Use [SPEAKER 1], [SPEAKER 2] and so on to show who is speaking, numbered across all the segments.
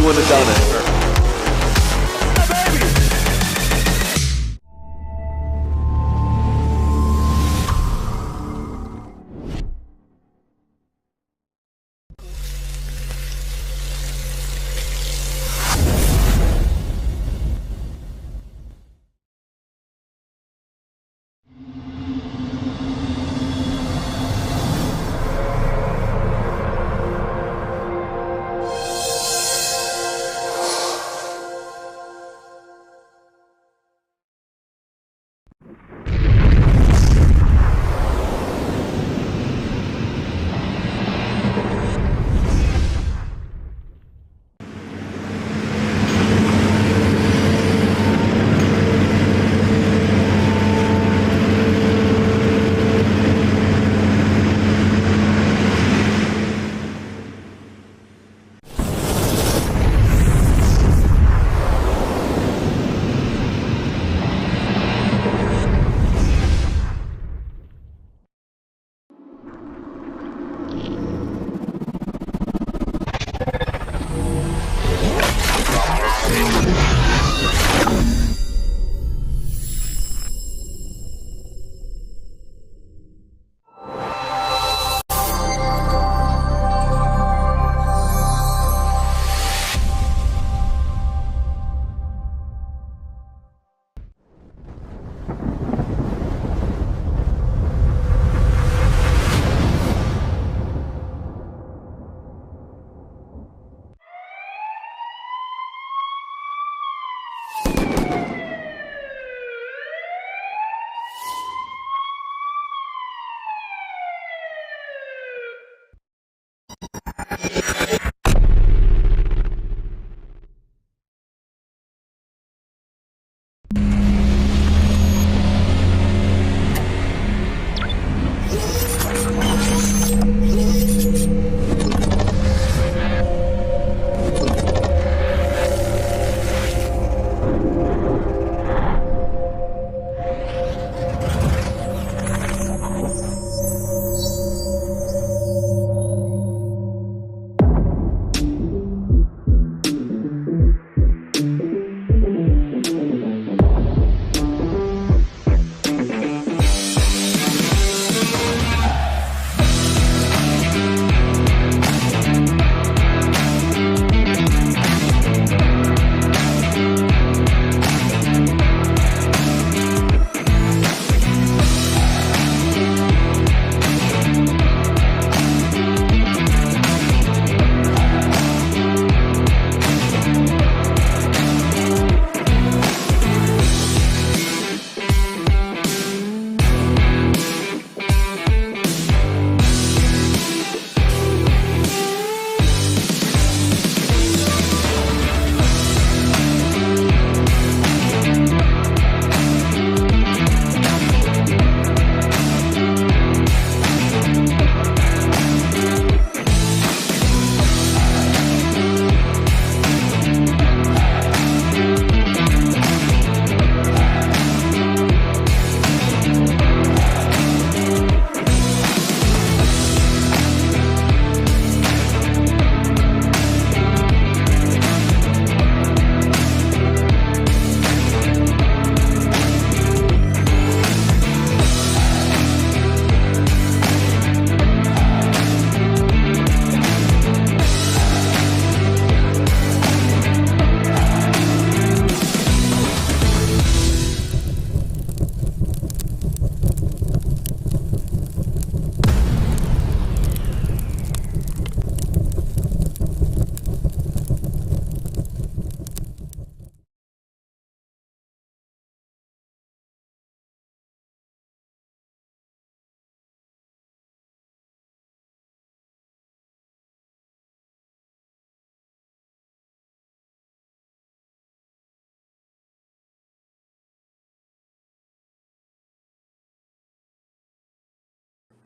[SPEAKER 1] wouldn't have done it.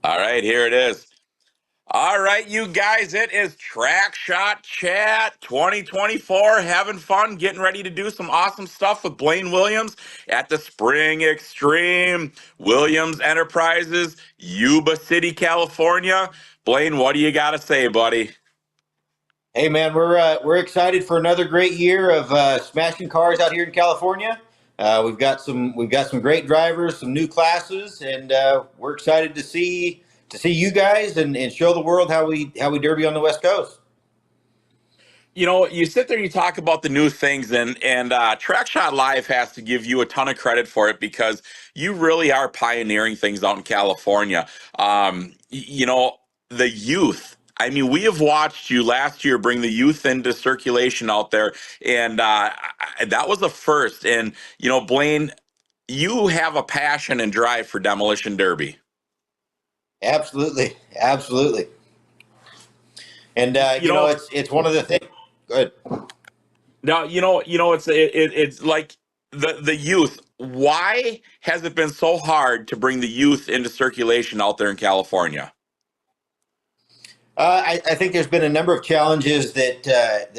[SPEAKER 2] All right, here it is. All right, you guys, it is Track Shot Chat 2024. Having fun, getting ready to do some awesome stuff with Blaine Williams at the Spring Extreme Williams Enterprises, Yuba City, California. Blaine, what do you got to say, buddy?
[SPEAKER 1] Hey man, we're excited for another great year of smashing cars out here in California. We've got some great drivers, some new classes, and we're excited to see you guys and show the world how we derby on the West Coast.
[SPEAKER 2] You know, you sit there and you talk about the new things, and TrackShot Live has to give you a ton of credit for it because you really are pioneering things out in California. You know, the youth. I mean, we have watched you last year bring the youth into circulation out there, and that was the first. And you know, Blaine, you have a passion and drive for Demolition Derby.
[SPEAKER 1] Absolutely, absolutely. And
[SPEAKER 2] You know,
[SPEAKER 1] it's one of the things. Good.
[SPEAKER 2] now, it's like the youth. Why has it been so hard to bring the youth into circulation out there in California?
[SPEAKER 1] I think there's been a number of challenges that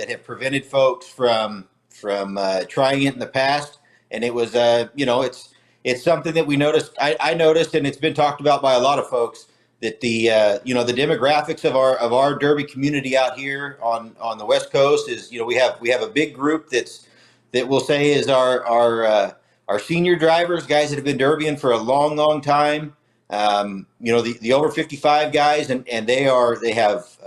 [SPEAKER 1] have prevented folks from trying it in the past, and it was it's something that we noticed. I noticed, and it's been talked about by a lot of folks that the demographics of our Derby community out here on the West Coast is we have a big group that we'll say is our senior drivers, guys that have been derbying for a long time. The over 55 guys, and they have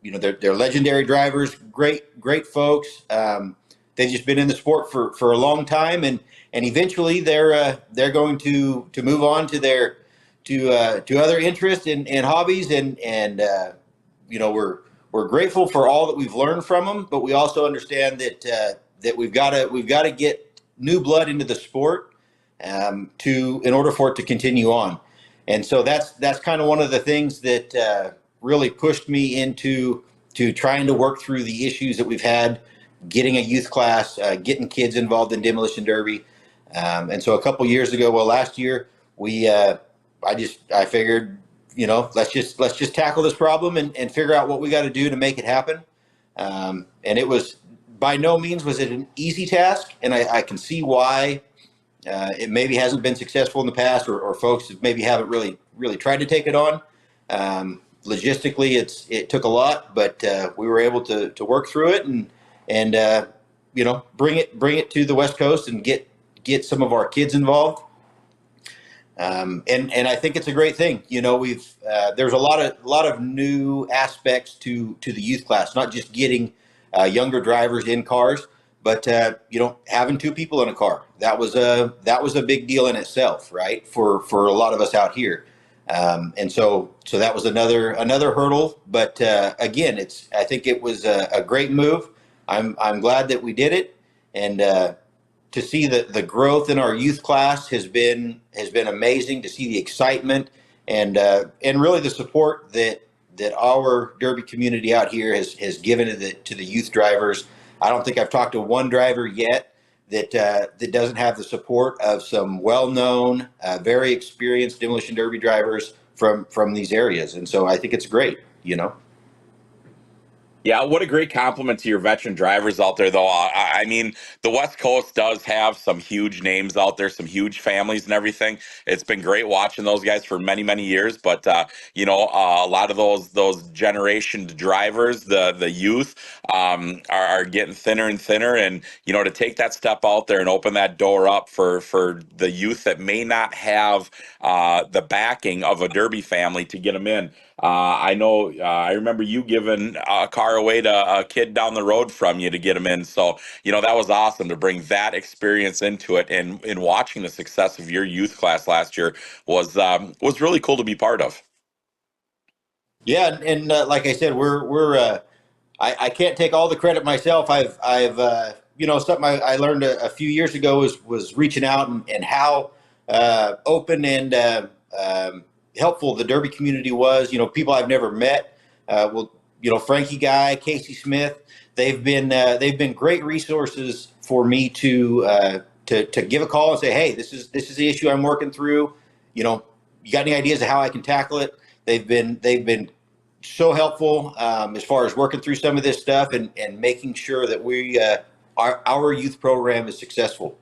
[SPEAKER 1] they're legendary drivers, great folks. They've just been in the sport for a long time, and eventually they're going to move on to other interests and hobbies, and we're grateful for all that we've learned from them, but we also understand that we've got to get new blood into the sport to in order for it to continue on. And so that's kind of one of the things that really pushed me into trying to work through the issues that we've had, getting a youth class, getting kids involved in Demolition Derby. And so a couple years ago, well, last year, I figured, let's just tackle this problem and figure out what we got to do to make it happen. And it was by no means was it an easy task, and I can see why it maybe hasn't been successful in the past, or folks maybe haven't really tried to take it on. Logistically, it took a lot, but we were able to work through it and bring it to the West Coast and get some of our kids involved. And I think it's a great thing. There's a lot of new aspects to the youth class, not just getting younger drivers in cars, but having two people in a car. That was a big deal in itself, right? For a lot of us out here. And so that was another hurdle. But again, I think it was a great move. I'm glad that we did it, and to see the growth in our youth class has been amazing. To see the excitement and really the support that our Derby community out here has given to the youth drivers. I don't think I've talked to one driver yet that doesn't have the support of some well-known, very experienced Demolition Derby drivers from these areas, and so I think it's great.
[SPEAKER 2] Yeah, what a great compliment to your veteran drivers out there, though. I mean, the West Coast does have some huge names out there, some huge families and everything. It's been great watching those guys for many, many years. But a lot of those generation drivers, the youth, are getting thinner and thinner. And to take that step out there and open that door up for the youth that may not have the backing of a Derby family to get them in. I know. I remember you giving a car away to a kid down the road from you to get him in. So that was awesome to bring that experience into it. And in watching the success of your youth class last year was really cool to be part of.
[SPEAKER 1] Yeah, and like I said, I can't take all the credit myself. I've something I learned a few years ago was reaching out and how open and helpful the Derby community was. People I've never met. Frankie Guy, Casey Smith. They've been great resources for me to give a call and say, hey, this is the issue I'm working through. You got any ideas of how I can tackle it? They've been so helpful as far as working through some of this stuff and making sure that our youth program is successful.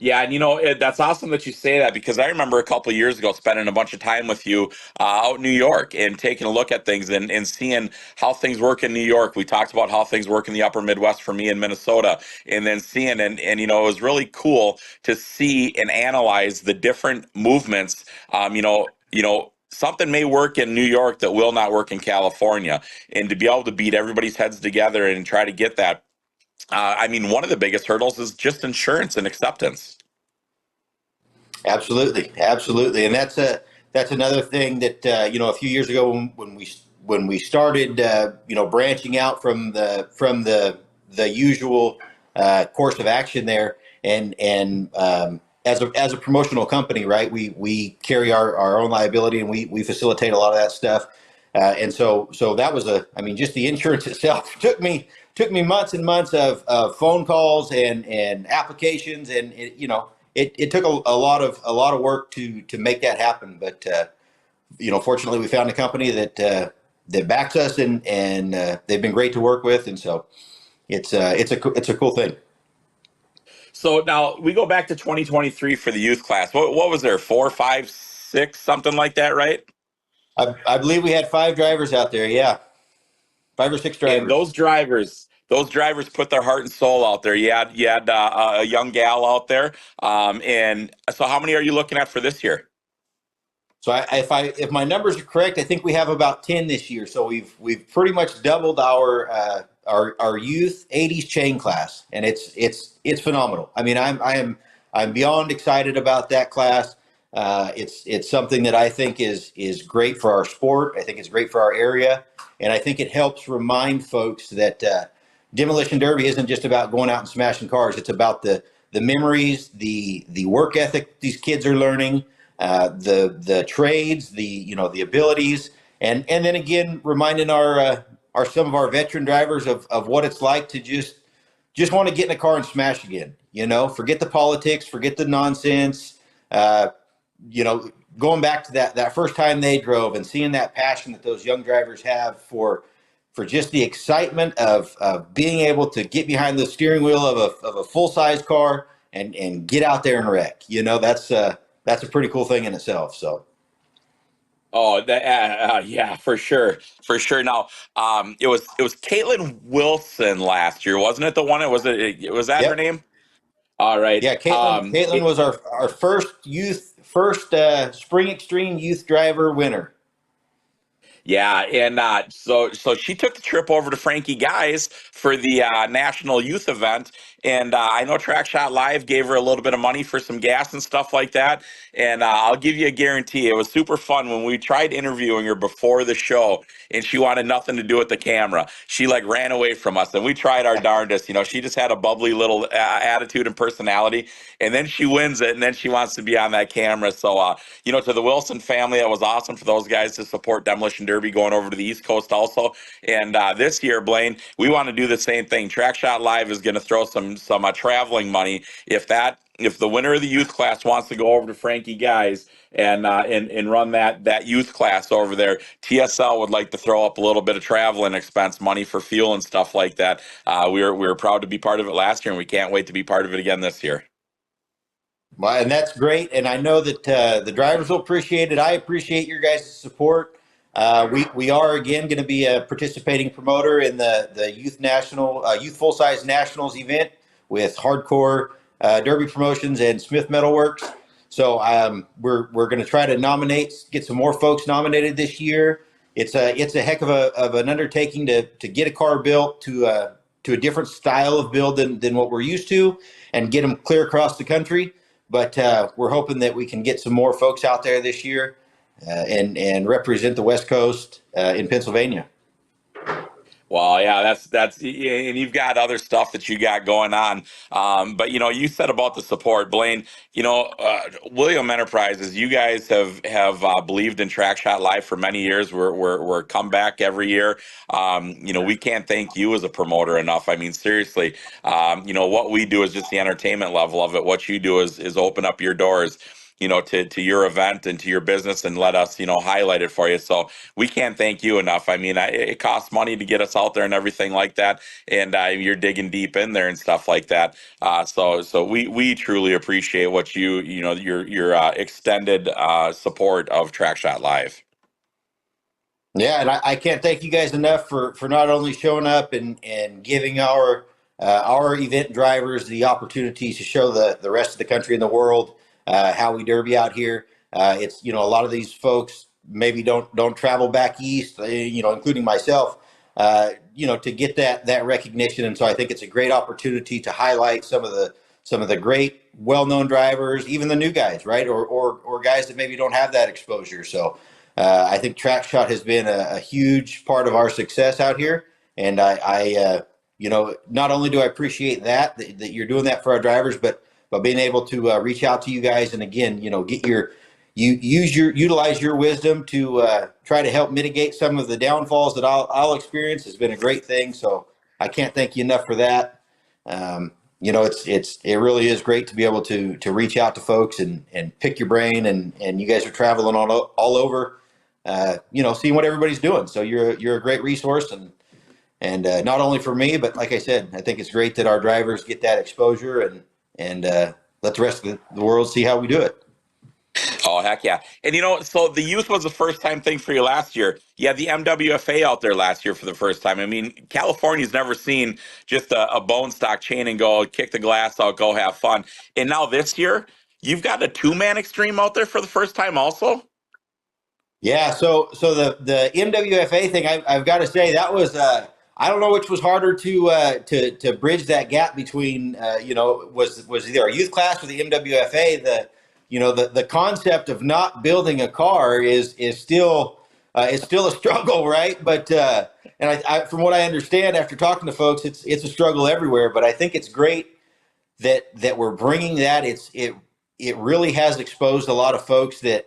[SPEAKER 2] Yeah, and that's awesome that you say that, because I remember a couple of years ago spending a bunch of time with you out in New York and taking a look at things and seeing how things work in New York. We talked about how things work in the upper Midwest for me in Minnesota, and then seeing and it was really cool to see and analyze the different movements. Something may work in New York that will not work in California, and to be able to beat everybody's heads together and try to get that. One of the biggest hurdles is just insurance and acceptance.
[SPEAKER 1] Absolutely, absolutely, and that's another thing that a few years ago when we started branching out from the usual course of action there, and as a promotional company, right? We carry our own liability, and we facilitate a lot of that stuff, and so that was just the insurance itself took me months and months of phone calls and applications, and it took a lot of work to make that happen. But fortunately, we found a company that backs us, and they've been great to work with, and so it's a cool thing.
[SPEAKER 2] So now we go back to 2023 for the youth class. What was there? Four, five, six, something like that, right?
[SPEAKER 1] I believe we had 5 drivers out there. Yeah, 5 or 6
[SPEAKER 2] And
[SPEAKER 1] drivers.
[SPEAKER 2] those drivers put their heart and soul out there. You had a young gal out there. And so how many are you looking at for this year?
[SPEAKER 1] So if my numbers are correct, I think we have about 10 this year. So we've pretty much doubled our youth '80s chain class, and it's phenomenal. I'm beyond excited about that class. It's something that I think is great for our sport. I think it's great for our area, and I think it helps remind folks that demolition derby isn't just about going out and smashing cars. It's about the memories, the work ethic these kids are learning, the trades, the abilities, and then again reminding our some of our veteran drivers of what it's like to just want to get in a car and smash again. Forget the politics, forget the nonsense. Uh, Going back to that first time they drove and seeing that passion that those young drivers have for just the excitement of being able to get behind the steering wheel of a full size car and get out there and wreck. That's a pretty cool thing in itself. So
[SPEAKER 2] Oh, yeah, for sure, for sure. Now, it was Caitlin Wilson last year, wasn't it? The one, was that her
[SPEAKER 1] yep,
[SPEAKER 2] name? All right.
[SPEAKER 1] yeah. Caitlin was our first spring extreme youth driver winner.
[SPEAKER 2] Yeah, and so she took the trip over to Frankie Guy's for the National Youth Event, and I know Trackshot Live gave her a little bit of money for some gas and stuff like that. And I'll give you a guarantee, it was super fun when we tried interviewing her before the show, and she wanted nothing to do with the camera. She like ran away from us, and we tried our darndest. She just had a bubbly little attitude and personality, and then she wins it, and then she wants to be on that camera. So to the Wilson family, that was awesome for those guys to support Demolition Derby going over to the East Coast also. And this year, Blaine, we want to do the same thing. Trackshot Live is going to throw some traveling money if the winner of the youth class wants to go over to Frankie Guys and run that youth class over there. TSL would like to throw up a little bit of traveling expense money for fuel and stuff like that. We were proud to be part of it last year, and we can't wait to be part of it again this year.
[SPEAKER 1] Well, and that's great. And I know that the drivers will appreciate it. I appreciate your guys' support. We are again going to be a participating promoter in the youth full size nationals event with Hardcore Derby Promotions and Smith Metalworks. So we're going to try to get some more folks nominated this year. It's a heck of an undertaking to get a car built to a different style of build than what we're used to, and get them clear across the country. But we're hoping that we can get some more folks out there this year and represent the West Coast in Pennsylvania.
[SPEAKER 2] Well, yeah, that's, and you've got other stuff that you got going on. But you said about the support, Blaine. William Enterprises. You guys have believed in Trackshot Live for many years. We're come back every year. We can't thank you as a promoter enough. Seriously. What we do is just the entertainment level of it. What you do is open up your doors. to your event and to your business and let us, highlight it for you. So we can't thank you enough. I mean, it costs money to get us out there and everything like that. And you're digging deep in there and stuff like that. So we truly appreciate what your extended support of TrackShot Live.
[SPEAKER 1] Yeah, and I can't thank you guys enough for not only showing up and giving our event drivers the opportunities to show the rest of the country and the world how we derby out here. It's a lot of these folks maybe don't travel back east, including myself, to get that recognition. And so I think it's a great opportunity to highlight some of the great well-known drivers, even the new guys, right, or guys that maybe don't have that exposure. So. I think TrackShot has been a huge part of our success out here, and I not only do I appreciate that you're doing that for our drivers, but being able to reach out to you guys and again, get utilize your wisdom to try to help mitigate some of the downfalls that I'll experience has been a great thing. So I can't thank you enough for that. It really is great to be able to reach out to folks and pick your brain, and you guys are traveling all over. Seeing what everybody's doing. So you're a great resource, and not only for me, but like I said, I think it's great that our drivers get that exposure and let the rest of the world see how we do it.
[SPEAKER 2] Oh, heck yeah. And, so the youth was the first time thing for you last year. You had the MWFA out there last year for the first time. I mean, California's never seen just a bone stock chain and go kick the glass out, go have fun. And now this year, you've got a two-man extreme out there for the first time also?
[SPEAKER 1] Yeah, so the MWFA thing, I've got to say that was I don't know which was harder to bridge that gap between was either our youth class or the MWFA. The concept of not building a car is still a struggle, right? But and I from what I understand after talking to folks, it's a struggle everywhere. But I think it's great that we're bringing that. It really has exposed a lot of folks that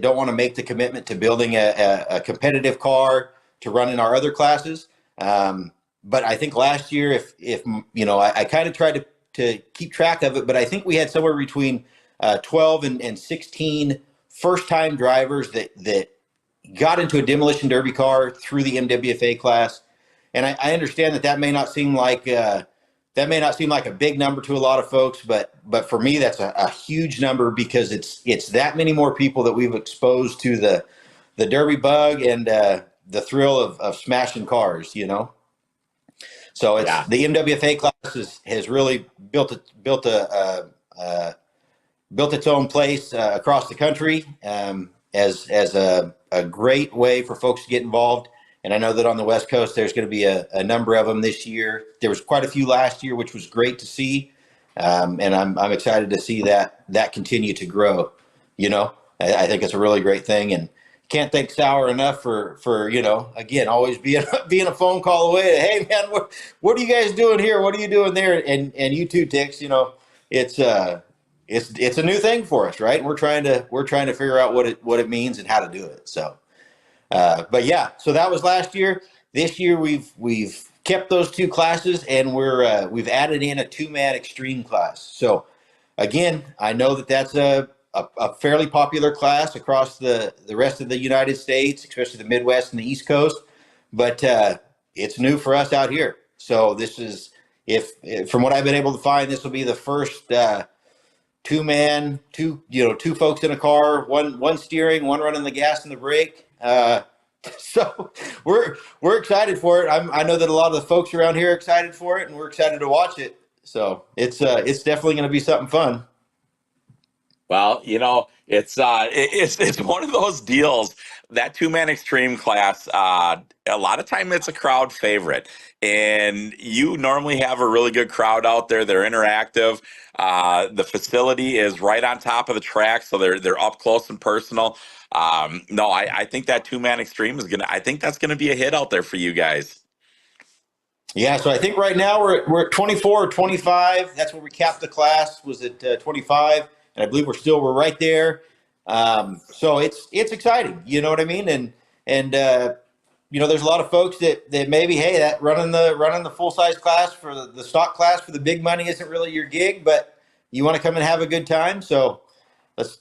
[SPEAKER 1] don't want to make the commitment to building a competitive car to run in our other classes. But I think last year, if I kind of tried to keep track of it, but I think we had somewhere between 12 and 16 first-time drivers that got into a demolition derby car through the MWFA class. And I understand that may not seem like a big number to a lot of folks, but for me, that's a huge number because it's that many more people that we've exposed to the derby bug and the thrill of smashing cars, So it's the MWFA class has really built its own place across the country as a great way for folks to get involved. And I know that on the West Coast, there's going to be a number of them this year. There was quite a few last year, which was great to see. And I'm excited to see that continue to grow. I think it's a really great thing, and can't thank Sauer enough for again, always being a phone call away. To, hey man, what are you guys doing here? What are you doing there? And you too, Tix. It's a new thing for us, right? We're trying to figure out what it means and how to do it. So. But yeah, so that was last year. This year we've kept those two classes, and we've added in a two-man extreme class. So again, I know that's a fairly popular class across the rest of the United States, especially the Midwest and the East Coast. But it's new for us out here. So this is if from what I've been able to find, this will be the first two-man, two folks in a car, one steering, one running the gas and the brake. So we're excited for it. I know that a lot of the folks around here are excited for it, and we're excited to watch it. So it's definitely going to be something fun.
[SPEAKER 2] Well, it's one of those deals. That two-man extreme class, a lot of time it's a crowd favorite, and you normally have a really good crowd out there. They're interactive. The facility is right on top of the track, so they're up close and personal. No, I think that two-man extreme I think that's gonna be a hit out there for you guys.
[SPEAKER 1] Yeah, so I think right now we're at 24 or 25. That's where we capped the class, was at 25, and I believe we're right there. So it's exciting, you know what I mean? And there's a lot of folks that maybe, hey, that running the full size class for the stock class for the big money isn't really your gig, but you want to come and have a good time. So let's,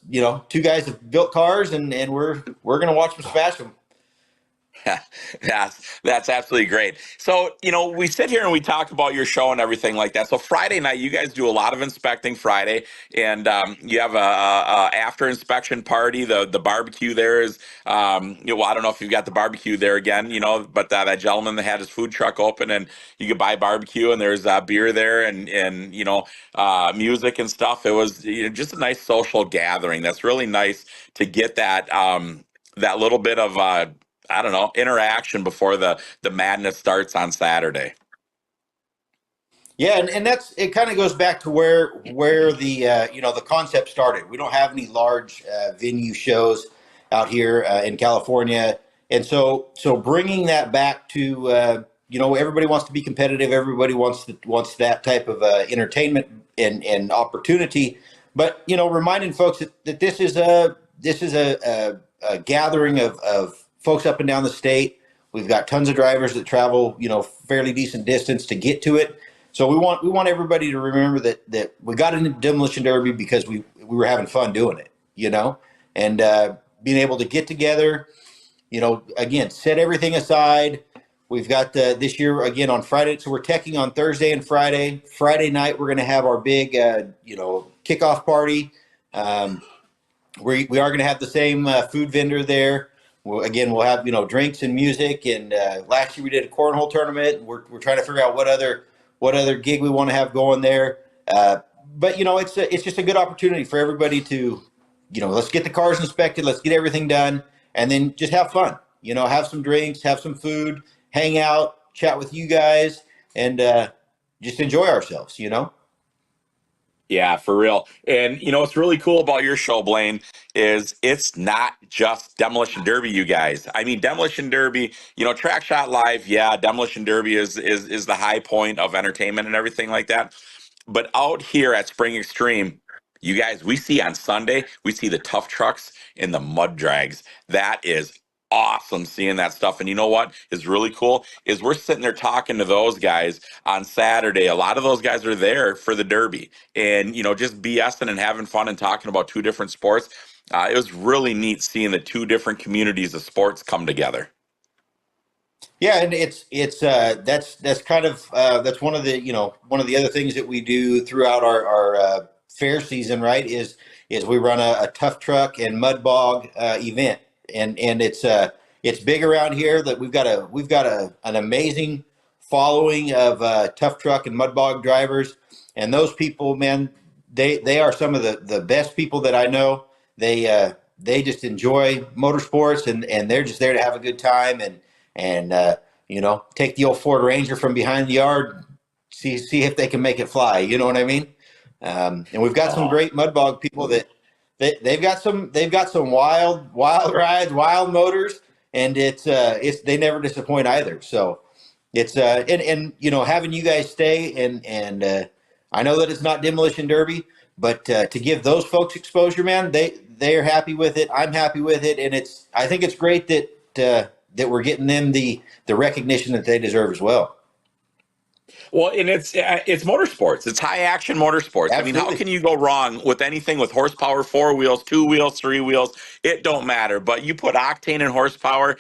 [SPEAKER 1] two guys have built cars, and we're gonna watch them smash them.
[SPEAKER 2] That's absolutely great. So, we sit here and we talk about your show and everything like that. So Friday night, you guys do a lot of inspecting Friday, and you have a after inspection party. The barbecue there is, well, I don't know if you've got the barbecue there again, but that gentleman that had his food truck open, and you could buy barbecue, and there's beer there, and music and stuff. It was just a nice social gathering. That's really nice to get that little bit of I don't know, interaction before the madness starts on Saturday.
[SPEAKER 1] Yeah, and that's it. Kind of goes back to where the the concept started. We don't have any large venue shows out here in California, and so bringing that back to everybody wants to be competitive. Everybody wants that type of entertainment and opportunity. But reminding folks that this is a gathering of folks up and down the state. We've got tons of drivers that travel fairly decent distance to get to it. So we want everybody to remember that we got into Demolition Derby because we were having fun doing it, and being able to get together, again, set everything aside. We've got this year again on Friday, so we're teching on Thursday and Friday. Friday night we're going to have our big kickoff party. We are going to have the same food vendor there. We'll have drinks and music. And last year we did a cornhole tournament. We're trying to figure out what other gig we want to have going there. But it's just a good opportunity for everybody to let's get the cars inspected, let's get everything done, and then just have fun. Have some drinks, have some food, hang out, chat with you guys, and just enjoy ourselves.
[SPEAKER 2] Yeah, for real. And what's really cool about your show, Blaine, is it's not just Demolition Derby, you guys. I mean, Demolition Derby, Track Shot Live, yeah, Demolition Derby is the high point of entertainment and everything like that. But out here at Spring Extreme, you guys, we see on Sunday, we see the tough trucks and the mud drags. That is awesome seeing that stuff. And you know what is really cool is we're sitting there talking to those guys on Saturday. A lot of those guys are there for the Derby and, just BSing and having fun and talking about two different sports. It was really neat seeing the two different communities of sports come together.
[SPEAKER 1] Yeah, and it's that's kind of that's one of the other things that we do throughout our fair season, right? Is we run a tough truck and mud bog event, and it's big around here. That we've got an amazing following of tough truck and mud bog drivers, and those people, man, they are some of the best people that I know. They just enjoy motorsports, and they're just there to have a good time and take the old Ford Ranger from behind the yard, see if they can make it fly. You know what I mean? And we've got some great mud bog people that they've got some wild rides, wild motors, and it's they never disappoint either. So it's and having you guys stay and I know that it's not Demolition Derby, but to give those folks exposure, man, they are happy with it. I'm happy with it, and I think it's great that we're getting them the recognition that they deserve as well.
[SPEAKER 2] Well, and it's motorsports. It's high action motorsports.
[SPEAKER 1] Absolutely.
[SPEAKER 2] I mean, how can you go wrong with anything with horsepower, 4 wheels, 2 wheels, 3 wheels? It don't matter. But you put octane and horsepower,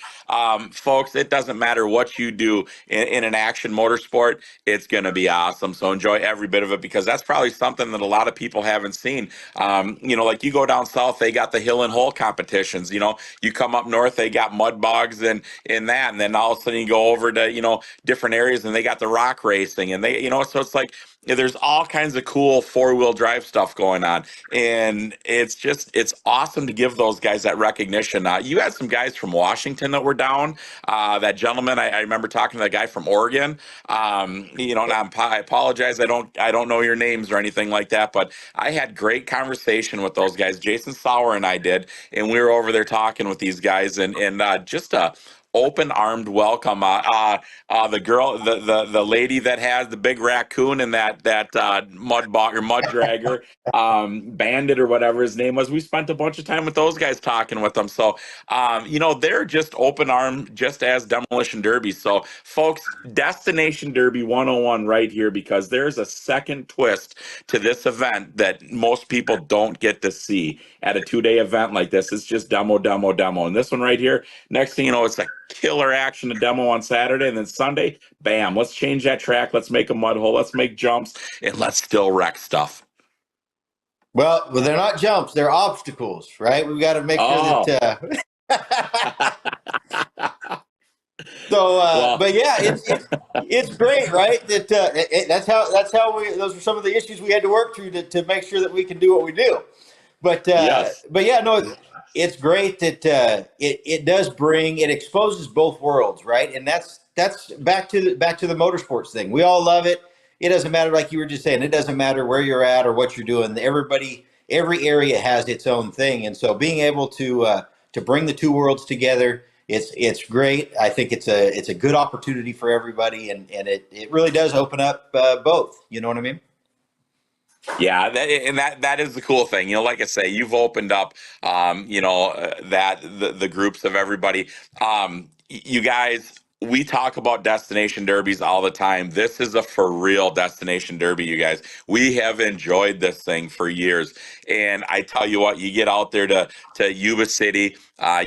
[SPEAKER 2] folks. It doesn't matter what you do in an action motorsport. It's going to be awesome. So enjoy every bit of it because that's probably something that a lot of people haven't seen. Like you go down south, they got the hill and hole competitions. You come up north, they got mud bogs and in that, and then all of a sudden you go over to different areas and they got the rock racing and they so it's like there's all kinds of cool 4-wheel drive stuff going on and it's awesome to give those guys that recognition. You had some guys from Washington that were down. That gentleman, I remember talking to that guy from Oregon. And I apologize, I don't know your names or anything like that, but I had great conversation with those guys. Jason Sauer and I did, and we were over there talking with these guys and just a open armed welcome. The girl, the lady that has the big raccoon and that mud bog or mud dragger, Bandit or whatever his name was. We spent a bunch of time with those guys talking with them. So they're just open arm, just as Demolition Derby. So folks, Destination Derby 101 right here, because there's a second twist to this event that most people don't get to see at a 2-day event like this. It's just demo, demo, demo. And this one right here, next thing you know, it's a killer action to demo on Saturday. And then Sunday, bam, let's change that track. Let's make a mud hole. Let's make jumps, and let's still wreck stuff.
[SPEAKER 1] Well, they're not jumps; they're obstacles, right? We've got to make sure that.
[SPEAKER 2] Well,
[SPEAKER 1] But yeah, it's great, right? That that's how we. Those are some of the issues we had to work through to make sure that we can do what we do. But
[SPEAKER 2] yes.
[SPEAKER 1] but yeah, no, it's great that it does bring, it exposes both worlds, right? And that's back to the motorsports thing. We all love it. It doesn't matter, like you were just saying. It doesn't matter where you're at or what you're doing. Every area has its own thing, and so being able to bring the two worlds together, it's great. I think it's a good opportunity for everybody, and it really does open up both. You know what I mean?
[SPEAKER 2] Yeah, that is the cool thing. Like I say, you've opened up, that the groups of everybody. You guys, we talk about destination derbies all the time. This is a for real destination derby, you guys. We have enjoyed this thing for years, and I tell you what, you get out there to Yuba City.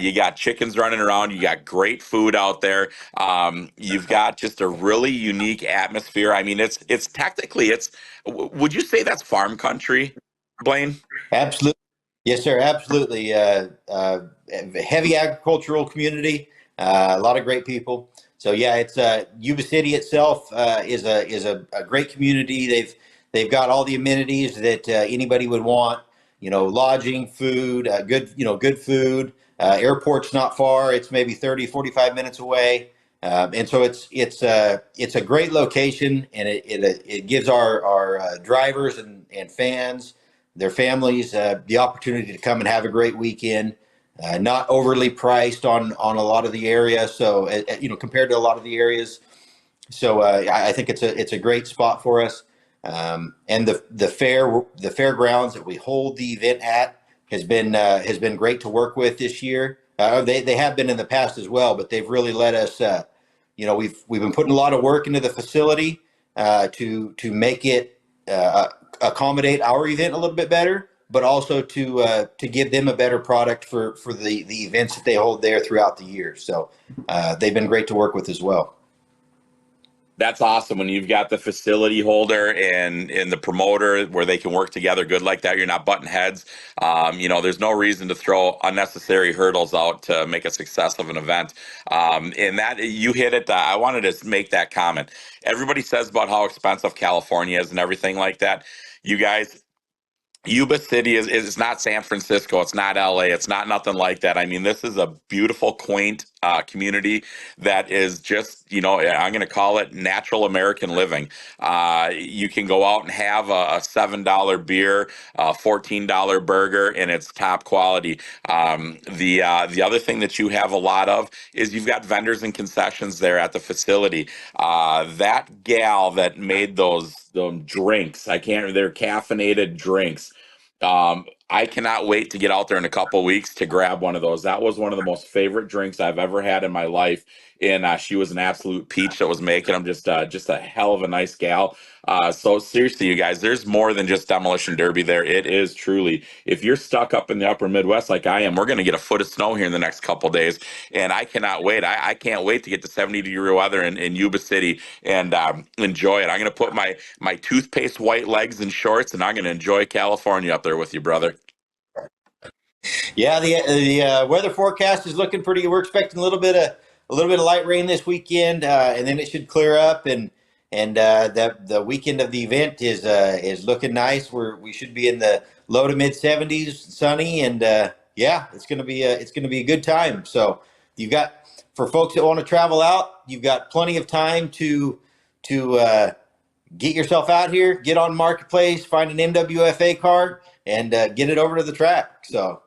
[SPEAKER 2] You got chickens running around. You got great food out there. You've got just a really unique atmosphere. I mean, it's technically it's. Would you say that's farm country, Blaine?
[SPEAKER 1] Absolutely. Yes, sir. Absolutely. Heavy agricultural community. A lot of great people. So yeah, it's Yuba City itself is a great community. They've got all the amenities that anybody would want. Lodging, food, good food. Airport's not far. It's maybe 30, 45 minutes away. And so it's a great location, and it gives our drivers and fans, their families, the opportunity to come and have a great weekend. Not overly priced on a lot of the area, so compared to a lot of the areas. So I think it's a great spot for us. And the fairgrounds that we hold the event at has been great to work with this year. They have been in the past as well, but they've really let us. We've been putting a lot of work into the facility to make it accommodate our event a little bit better, but also to give them a better product for the events that they hold there throughout the year. So they've been great to work with as well.
[SPEAKER 2] That's awesome when you've got the facility holder and the promoter where they can work together good like that. You're not butting heads. There's no reason to throw unnecessary hurdles out to make a success of an event. And that you hit it. I wanted to make that comment. Everybody says about how expensive California is and everything like that. You guys, Yuba City is not San Francisco. It's not LA. It's not nothing like that. I mean, this is a beautiful, quaint community that is just, I'm going to call it natural American living. You can go out and have a $7 beer, a $14 burger, and it's top quality. The other thing that you have a lot of is you've got vendors and concessions there at the facility. That gal that made those drinks, they're caffeinated drinks. I cannot wait to get out there in a couple weeks to grab one of those. That was one of the most favorite drinks I've ever had in my life. And she was an absolute peach that was making them. Just a hell of a nice gal. So seriously, you guys, there's more than just Demolition Derby there. It is truly. If you're stuck up in the upper Midwest like I am, we're going to get a foot of snow here in the next couple days, and I cannot wait. I can't wait to get to 70-degree weather in Yuba City and enjoy it. I'm going to put my toothpaste white legs and shorts, and I'm going to enjoy California up there with you, brother.
[SPEAKER 1] Yeah, the weather forecast is looking pretty. We're expecting a little bit of light rain this weekend, and then it should clear up. And the weekend of the event is looking nice. We should be in the low to mid 70s, sunny, and yeah, it's gonna be a good time. So you've got, for folks that want to travel out, you've got plenty of time to get yourself out here, get on Marketplace, find an MWFA car, and get it over to the track. So.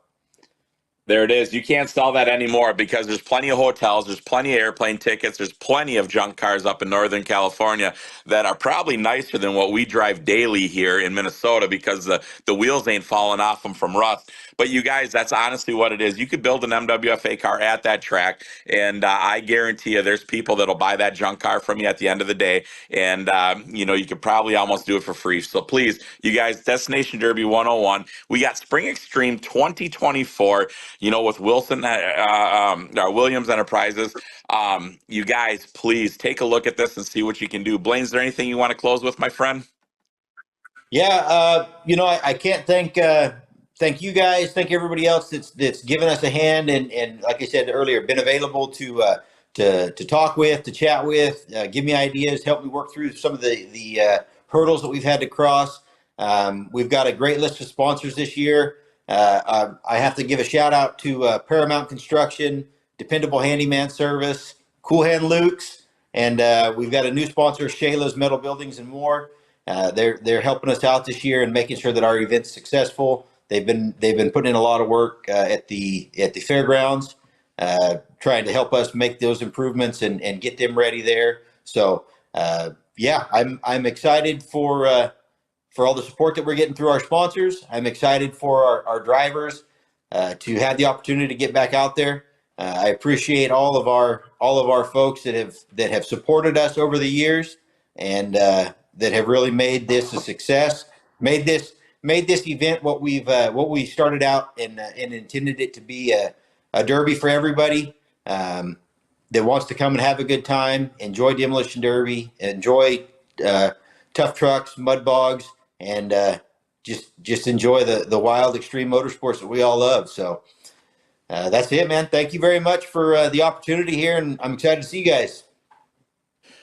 [SPEAKER 2] There it is. You can't sell that anymore because there's plenty of hotels, there's plenty of airplane tickets, there's plenty of junk cars up in Northern California that are probably nicer than what we drive daily here in Minnesota because the wheels ain't falling off them from rust. But you guys, that's honestly what it is. You could build an MWFA car at that track, and I guarantee you there's people that'll buy that junk car from you at the end of the day. And, you could probably almost do it for free. So please, you guys, Destination Derby 101, we got Spring Extreme 2024. With Williams Enterprises. You guys, please take a look at this and see what you can do. Blaine, is there anything you want to close with, my friend?
[SPEAKER 1] Yeah, I can't thank you guys, thank everybody else that's given us a hand and like I said earlier, been available to talk with, to chat with, give me ideas, help me work through some of the hurdles that we've had to cross. We've got a great list of sponsors this year. I have to give a shout out to Paramount Construction, Dependable Handyman Service, Cool Hand Luke's, and we've got a new sponsor, Shayla's Metal Buildings and More. They're helping us out this year and making sure that our event's successful. They've been putting in a lot of work at the fairgrounds, trying to help us make those improvements and get them ready there. So I'm excited for all the support that we're getting through our sponsors. I'm excited for our drivers to have the opportunity to get back out there. I appreciate all of our folks that have supported us over the years and that have really made this a success. Made this event what we started out and intended it to be a derby for everybody that wants to come and have a good time, enjoy Demolition Derby, enjoy tough trucks, mud bogs, and just enjoy the wild extreme motorsports that we all love. So that's it, man. Thank you very much for the opportunity here, and I'm excited to see you guys.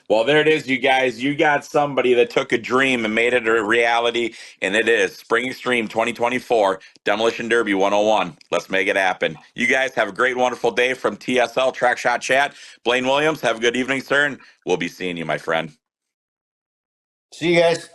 [SPEAKER 2] Well, there it is, you guys. You got somebody that took a dream and made it a reality, and it is Spring Extreme 2024 Demolition Derby 101. Let's make it happen. You guys have a great, wonderful day from TSL Track Shot Chat. Blaine Williams, have a good evening, sir, and we'll be seeing you, my friend.
[SPEAKER 1] See you guys.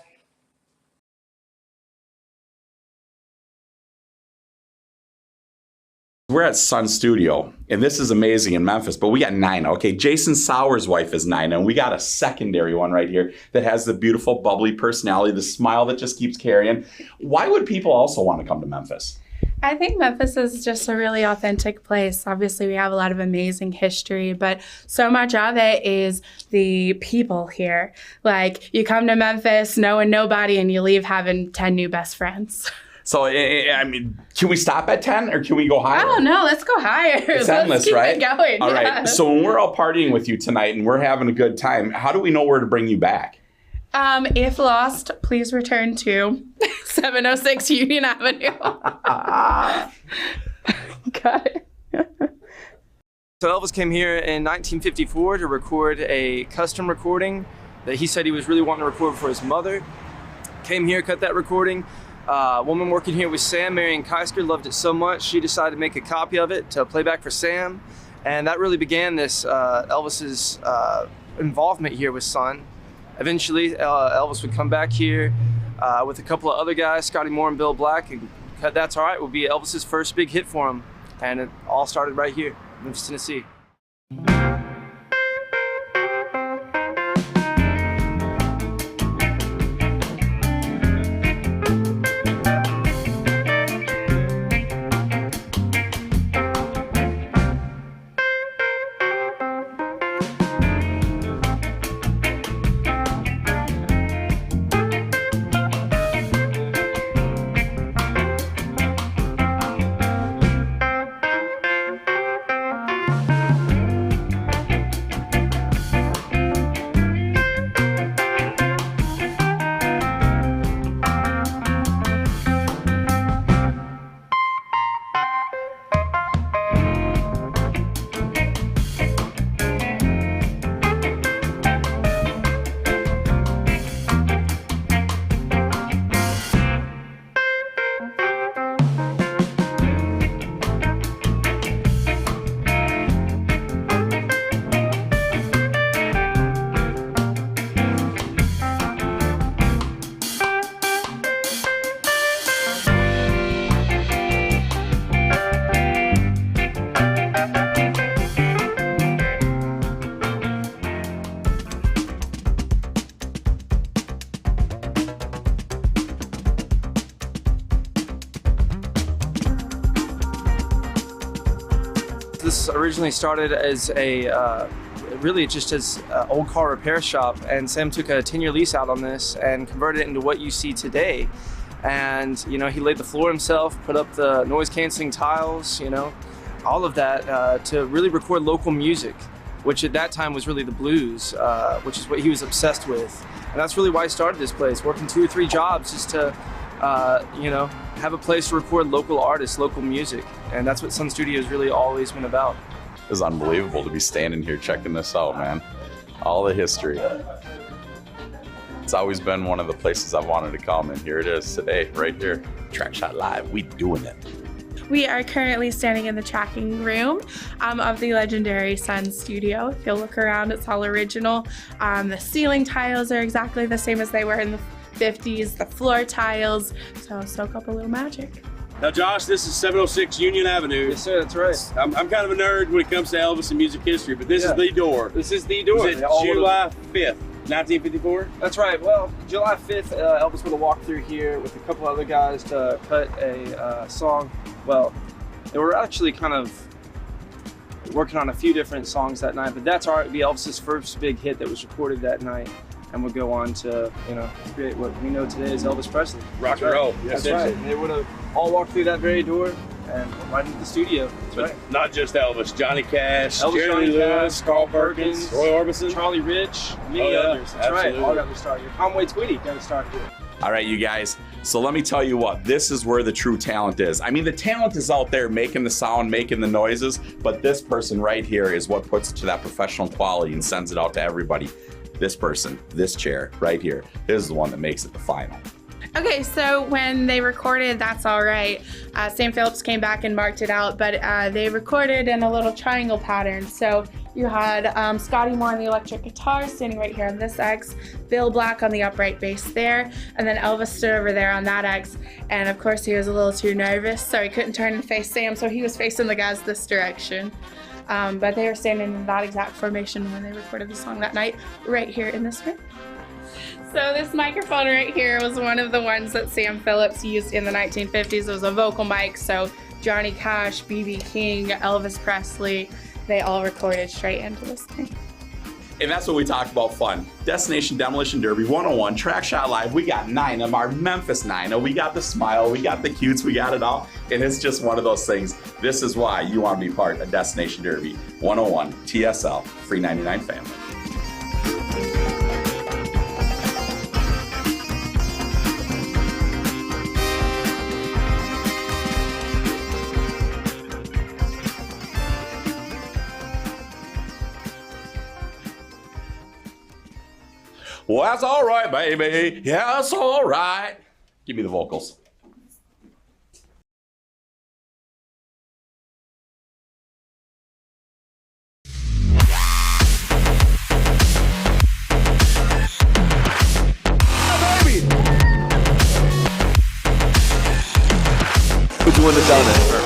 [SPEAKER 2] We're at Sun Studio, and this is amazing in Memphis, but we got Nina. Okay, Jason Sauer's wife is Nina, and we got a secondary one right here that has the beautiful, bubbly personality, the smile that just keeps carrying. Why would people also want to come to Memphis?
[SPEAKER 3] I think Memphis is just a really authentic place. Obviously, we have a lot of amazing history, but so much of it is the people here. Like, you come to Memphis knowing nobody, and you leave having 10 new best friends.
[SPEAKER 2] So, I mean, can we stop at 10 or can we go higher?
[SPEAKER 3] I don't know. Let's go higher.
[SPEAKER 2] It's endless,
[SPEAKER 3] Let's keep
[SPEAKER 2] right?
[SPEAKER 3] it going.
[SPEAKER 2] All
[SPEAKER 3] yeah.
[SPEAKER 2] right. So when we're all partying with you tonight and we're having a good time, how do we know where to bring you back?
[SPEAKER 3] If lost, please return to 706 Union Avenue. Got it.
[SPEAKER 4] So Elvis came here in 1954 to record a custom recording that he said he was really wanting to record for his mother. Came here, cut that recording. A woman working here with Sam, Marion Keisker, loved it so much she decided to make a copy of it to play back for Sam, and that really began this Elvis's involvement here with Sun. Eventually, Elvis would come back here with a couple of other guys, Scotty Moore and Bill Black, and That's All Right would be Elvis's first big hit for him, and it all started right here, Memphis, Tennessee. This originally started as a really just as an old car repair shop, and Sam took a 10-year lease out on this and converted it into what you see today. And you know, he laid the floor himself, put up the noise canceling tiles, you know, all of that to really record local music, which at that time was really the blues, which is what he was obsessed with. And that's really why I started this place, working 2 or 3 jobs just to you know, have a place to record local artists, local music. And that's what Sun Studio has really always been about.
[SPEAKER 2] It was unbelievable to be standing here checking this out, man. All the history. It's always been one of the places I've wanted to come, and here it is today, right here. TrackShotLive, we doing it.
[SPEAKER 3] We are currently standing in the tracking room of the legendary Sun Studio. If you'll look around, it's all original. The ceiling tiles are exactly the same as they were in the 50s, the floor tiles, so soak up a little magic.
[SPEAKER 5] Now, Josh, this is 706 Union Avenue.
[SPEAKER 4] Yes, sir, that's right.
[SPEAKER 5] I'm kind of a nerd when it comes to Elvis and music history, but this is the door.
[SPEAKER 4] This is the door.
[SPEAKER 5] Was it July 5th, 1954?
[SPEAKER 4] That's right. Well, July 5th, Elvis would have walked through here with a couple other guys to cut a song. Well, they were actually kind of working on a few different songs that night, but that's be Elvis's first big hit that was recorded that night, and would go on to, you know, create what we know today as Elvis Presley.
[SPEAKER 5] Rock and roll.
[SPEAKER 4] That's right. And they would have all walked through that very door and right into the studio. That's
[SPEAKER 5] But
[SPEAKER 4] right.
[SPEAKER 5] not just Elvis, Johnny Cash,
[SPEAKER 4] Elvis,
[SPEAKER 5] Jerry
[SPEAKER 4] Johnny
[SPEAKER 5] Lewis,
[SPEAKER 4] Cash,
[SPEAKER 5] Carl Perkins, Roy Orbison.
[SPEAKER 4] Charlie Rich, many
[SPEAKER 5] Oh, yeah,
[SPEAKER 4] others. That's right.
[SPEAKER 5] absolutely.
[SPEAKER 4] All got to start here. Conway Twitty got to start here.
[SPEAKER 2] All right, you guys. So let me tell you what, this is where the true talent is. I mean, the talent is out there making the sound, making the noises, but this person right here is what puts it to that professional quality and sends it out to everybody. This person, this chair right here, is the one that makes it the final.
[SPEAKER 3] Okay, so when they recorded That's All Right, Sam Phillips came back and marked it out, but they recorded in a little triangle pattern. So you had Scotty Moore on the electric guitar standing right here on this X, Bill Black on the upright bass there, and then Elvis stood over there on that X. And of course he was a little too nervous, so he couldn't turn and face Sam, so he was facing the guys this direction. But they were standing in that exact formation when they recorded the song that night, right here in this room. So this microphone right here was one of the ones that Sam Phillips used in the 1950s. It was a vocal mic, so Johnny Cash, B.B. King, Elvis Presley, they all recorded straight into this thing.
[SPEAKER 2] And that's what we talk about fun. Destination Demolition Derby 101, TrackShotLive. We got 9 of them, our Memphis 9. We got the smile, we got the cutes, we got it all. And it's just one of those things. This is why you want to be part of Destination Derby 101, TSL, Free 99 family. Well, that's all right, baby. Yeah, that's all right. Give me the vocals.
[SPEAKER 4] Who's the one that's done it?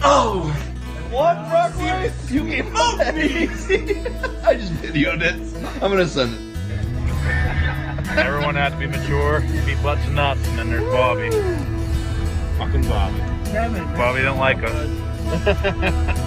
[SPEAKER 4] Oh!
[SPEAKER 6] What, Broccoli? You gave up that easy. I just videoed it. I'm gonna send it.
[SPEAKER 7] Everyone has to be mature, be butts and nuts, and then there's Bobby. Fucking Bobby. Bobby don't like us.